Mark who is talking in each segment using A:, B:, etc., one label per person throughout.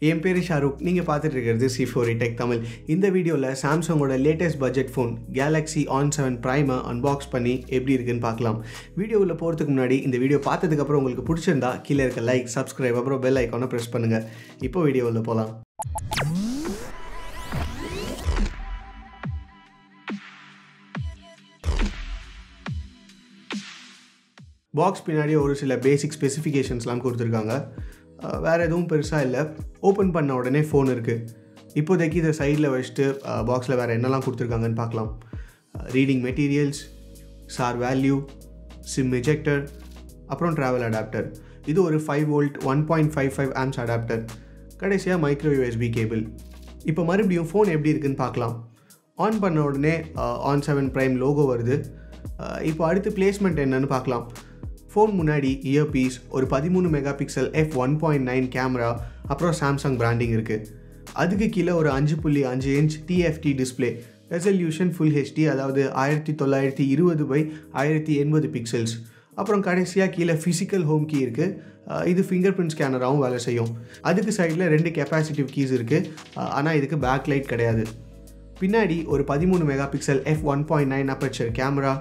A: என் பேரு ஷாருக். நீங்கள் பார்த்துட்டு இருக்கிறது C4 Tech தமிழ். இந்த வீடியோவில் சாம்சங்கோட latest budget phone Galaxy On7 Prime unbox பண்ணி எப்படி இருக்குன்னு பார்க்கலாம். வீடியோவில் போகிறதுக்கு முன்னாடி இந்த வீடியோ பார்த்ததுக்கப்புறம் உங்களுக்கு பிடிச்சிருந்தா கீழே இருக்க லைக், சப்ஸ்கிரைப், அப்புறம் பெல் ஐக்கானை ப்ரெஸ் பண்ணுங்கள். இப்போ வீடியோவில் போகலாம். பாக்ஸ் பின்னாடி ஒரு சில பேசிக் ஸ்பெசிஃபிகேஷன்ஸ்லாம் கொடுத்துருக்காங்க. வேறு எதுவும் பெருசாக இல்லை. ஓப்பன் பண்ண உடனே ஃபோன் இருக்குது. இப்போதைக்கு இதை சைடில் வச்சுட்டு பாக்ஸில் வேறு என்னெல்லாம் கொடுத்துருக்காங்கன்னு பார்க்கலாம். Reading materials, sir value, sim ejector, அப்புறம் ட்ராவல் அடாப்டர். இது ஒரு 5 வோல்ட் 1.55 ஆம்ஸ் அடாப்டர். கடைசியாக மைக்ரோ USB கேபிள். இப்போ மறுபடியும் ஃபோன் எப்படி இருக்குன்னு பார்க்கலாம். ஆன் பண்ண உடனே On7 Prime லோகோ வருது. இப்போ அடுத்து பிளேஸ்மெண்ட் என்னன்னு பார்க்கலாம். ஃபோன் முன்னாடி இயர்பீஸ், ஒரு 13 மெகாபிக்சல் F1.9 கேமரா, அப்புறம் சாம்சங் பிராண்டிங் இருக்குது. அதுக்கு கீழே ஒரு 5.5 inch TFT display, resolution full HD, அதாவது 1920x1080 பிக்சல்ஸ். அப்புறம் கடைசியாக கீழே ஃபிசிக்கல் ஹோம் கீ இருக்குது. இது ஃபிங்கர் பிரிண்ட் ஸ்கேனராகவும் வேலை செய்யும். அதுக்கு சைடில் 2 கெப்பாசிட்டிவ் கீஸ் இருக்குது. ஆனால் இதுக்கு பேக் லைட் கிடையாது. பின்னாடி ஒரு 13 megapixel F1.9 aperture camera,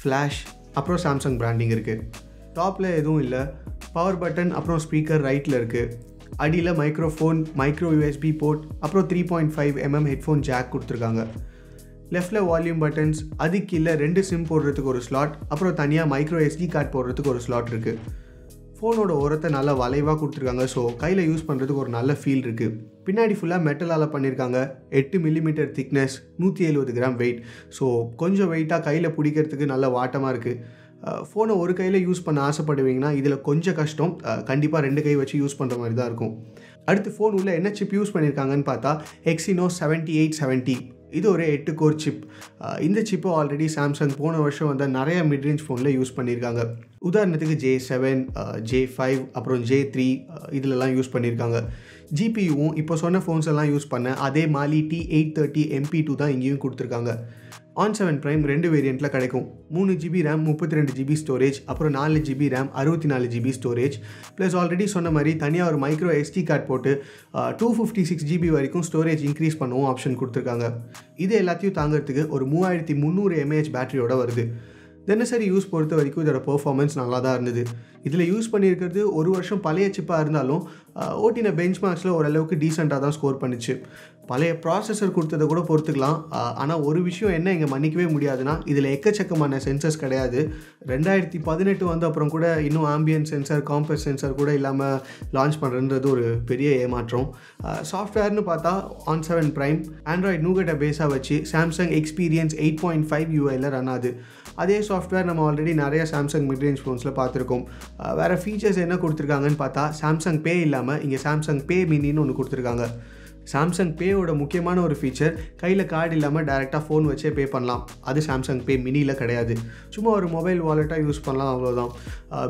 A: flash, அப்புறம் சாம்சங் பிராண்டிங் இருக்குது. டாப்பில் எதுவும் இல்லை. பவர் பட்டன் அப்புறம் ஸ்பீக்கர் ரைட்டில் இருக்குது. அடியில் மைக்ரோஃபோன், மைக்ரோ USB போர்ட், அப்புறம் 3.5 mm ஹெட்ஃபோன் ஜாக் கொடுத்துருக்காங்க. லெஃப்டில் வால்யூம் பட்டன்ஸ், அதுக்கு கீழே 2 சிம் போடுறதுக்கு ஒரு ஸ்லாட், அப்புறம் தனியாக மைக்ரோ SD கார்டு போடுறதுக்கு ஒரு ஸ்லாட் இருக்குது. ஃபோனோட ஓரத்தை நல்லா வளைவாக கொடுத்துருக்காங்க. ஸோ கையில் யூஸ் பண்ணுறதுக்கு ஒரு நல்ல ஃபீல் இருக்குது. பின்னாடி ஃபுல்லாக மெட்டலால் பண்ணியிருக்காங்க. 8 mm thickness, 170 gram wait. So கொஞ்சம் வெயிட்டாக கையில் பிடிக்கிறதுக்கு நல்ல வாட்டமாக இருக்குது. ஃபோனை ஒரு கையில் யூஸ் பண்ண ஆசைப்படுவீங்கன்னா இதில் கொஞ்சம் கஷ்டம். கண்டிப்பாக 2 கை வச்சு யூஸ் பண்ணுற மாதிரி தான் இருக்கும். அடுத்து ஃபோன் உள்ள என்ன சிப் யூஸ் பண்ணியிருக்காங்கன்னு பார்த்தா Exynos 7870. இது ஒரு 8 கோர் சிப். இந்த சிப்பை ஆல்ரெடி சாம்சங் போன வருஷம் வந்த நிறைய மிட்ரேஞ்ச் ஃபோனில் யூஸ் பண்ணியிருக்காங்க. உதாரணத்துக்கு J7, J5, அப்புறம் J3 இதிலலாம் யூஸ் பண்ணியிருக்காங்க. ஜிபியூவும் இப்போ சொன்ன ஃபோன்ஸ் எல்லாம் யூஸ் பண்ண அதே மாலி T830 MP2 தான் இங்கேயும் கொடுத்துருக்காங்க. On7 Prime 2 வேரியண்ட்டில் கிடைக்கும். 3GB ரேம், 32GB ஸ்டோரேஜ், அப்புறம் 4GB RAM, 64GB storage. Plus already சொன்ன மாதிரி தனியாக ஒரு மைக்ரோ SD கார்டு போட்டு 256GB வரைக்கும் ஸ்டோரேஜ் இன்க்ரீஸ் பண்ணவும் ஆப்ஷன் கொடுத்துருக்காங்க. இது எல்லாத்தையும் தாங்கிறதுக்கு ஒரு 3300 mAh பேட்டரியோட வருது. தினசரி யூஸ் பொறுத்த வரைக்கும் இதோட பெர்ஃபார்மன்ஸ் நல்லா தான் இருந்தது. இதில் யூஸ் பண்ணியிருக்கிறது 1 வருஷம் பழைய சிப்பாக இருந்தாலும் ஓட்டின பெஞ்ச்மார்க்ஸில் ஓரளவுக்கு டீசெண்டாக தான் ஸ்கோர் பண்ணிச்சு. பழைய ப்ராசஸர் கொடுத்ததை கூட பொறுத்துக்கலாம். ஆனால் ஒரு விஷயம் என்ன இங்கே மன்னிக்கவே முடியாதுன்னா இதில் எக்கச்சக்கமான சென்சர்ஸ் கிடையாது. 2018 வந்து அப்புறம் கூட இன்னும் ஆம்பியன் சென்சார், காம்பஸ் சென்சார் கூட இல்லாமல் லான்ச் பண்ணுறது ஒரு பெரிய ஏமாற்றம். சாஃப்ட்வேர்னு பார்த்தா On7 Prime ஆண்ட்ராய்டு நூகட்டை பேஸாக வச்சு சாம்சங் எக்ஸ்பீரியன்ஸ் 8.5 UIயில் ரன் ஆகுது. அதே சாஃப்ட்வேர் நம்ம ஆல்ரெடி நிறைய சாம்சங் மிட்ரேஞ்ச் ஃபோன்ஸில் பார்த்துருக்கோம். வேறு ஃபீச்சர்ஸ் என்ன கொடுத்துருக்காங்கன்னு பார்த்தா சாம்சங் பே இல்லாமல் இங்கே சாம்சங் பே மினின்னு ஒன்று கொடுத்துருக்காங்க. சாம்சங் பேயோட முக்கியமான ஒரு ஃபீச்சர், கையில் கார்டு இல்லாமல் டேரெக்டாக ஃபோன் வச்சே பே பண்ணலாம். அது சாம்சங் பே மினியில் கிடையாது. சும்மா ஒரு மொபைல் வாலெட்டாக யூஸ் பண்ணலாம், அவ்வளோதான்.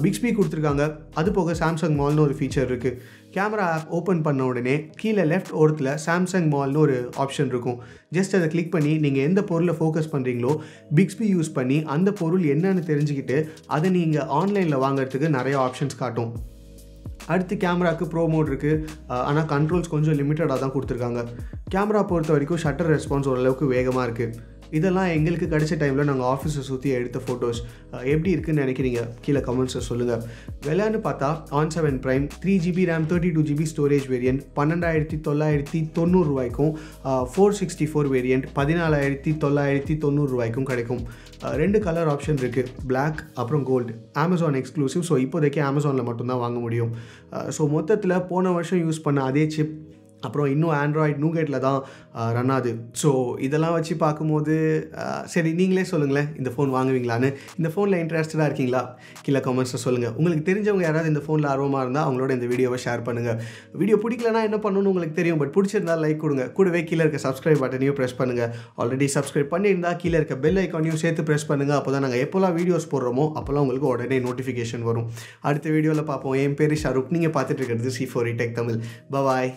A: பிக்ஸ்பி கொடுத்துருக்காங்க. அது போக சாம்சங் மால்னு ஒரு ஃபீச்சர் இருக்குது. கேமரா ஆப் ஓப்பன் பண்ண உடனே கீழே லெஃப்ட் ஓரத்தில் சாம்சங் மால்னு ஒரு ஆப்ஷன் இருக்கும். ஜஸ்ட் அதை கிளிக் பண்ணி நீங்கள் எந்த பொருளை ஃபோக்கஸ் பண்ணுறீங்களோ பிக்ஸ்பி யூஸ் பண்ணி அந்த பொருள் என்னன்னு தெரிஞ்சுக்கிட்டு அதை நீங்கள் ஆன்லைனில் வாங்குறதுக்கு நிறைய ஆப்ஷன்ஸ் காட்டும். அடுத்து கேமராவுக்கு ப்ரோ மோட் இருக்குது. ஆனால் கண்ட்ரோல்ஸ் கொஞ்சம் லிமிட்டடாக தான் கொடுத்துருக்காங்க. கேமரா பொறுத்த வரைக்கும் ஷட்டர் ரெஸ்பான்ஸ் ஓரளவுக்கு வேகமாக இருக்குது. இதெல்லாம் எங்களுக்கு கிடைச்ச டைமில் நாங்கள் ஆஃபீஸை சுற்றி எடுத்த ஃபோட்டோஸ். எப்படி இருக்குதுன்னு நினைக்கிறீங்க கீழே கமெண்ட்ஸை சொல்லுங்கள். விலைன்னு பார்த்தா On7 Prime 3GB RAM, 32GB storage variant 12,990 ரூபாய்க்கும், 464 வேரியண்ட் 14,990 ரூபாய்க்கும் கிடைக்கும். 2 கலர் ஆப்ஷன் இருக்குது, Black அப்புறம் கோல்டு. Amazon exclusive. ஸோ இப்போதைக்கு Amazonல மட்டும்தான் வாங்க முடியும். ஸோ மொத்தத்தில் போன வருஷம் யூஸ் பண்ண அதே சிப், அப்புறம் இன்னும் ஆண்ட்ராய்டு நூகேட்டில் தான் ரன் ஆகுது. ஸோ இதெல்லாம் வச்சு பார்க்கும்போது சரி, நீங்களே சொல்லுங்களேன் இந்த ஃபோன் வாங்குவீங்களான்னு. இந்த ஃபோனில் இன்ட்ரெஸ்டடாக இருக்கீங்களா கீழே கமெண்ட்ஸில் சொல்லுங்கள். உங்களுக்கு தெரிஞ்சவங்க யாராவது இந்த ஃபோனில் ஆர்வமாக இருந்தால் அவங்களோட இந்த வீடியோவை ஷேர் பண்ணுங்கள். வீடியோ பிடிக்கலனா என்ன பண்ணணும்னு உங்களுக்கு தெரியும். பட் பிடிச்சிருந்தால் லைக் கொடுங்க. கூடவே கீழே இருக்க சப்ஸ்கிரைப் பட்டனையும் ப்ரெஸ் பண்ணுங்கள். ஆல்ரெடி சப்ஸ்கிரைப் பண்ணியிருந்தால் கீழே இருக்க பெல் ஐக்கானையும் சேர்த்து ப்ரெஸ் பண்ணுங்கள். அப்போ தான் நாங்கள் எப்போல்லாம் வீடியோஸ் போடுறோமோ அப்போல்லாம் உங்களுக்கு உடனே நோட்டிஃபிகேஷன் வரும். அடுத்த வீடியோவில் பார்ப்போம். என் பேர் ஷாருக். நீங்கள் பார்த்துட்டு இருக்கிறது C4 Tech தமிழ். பாய்.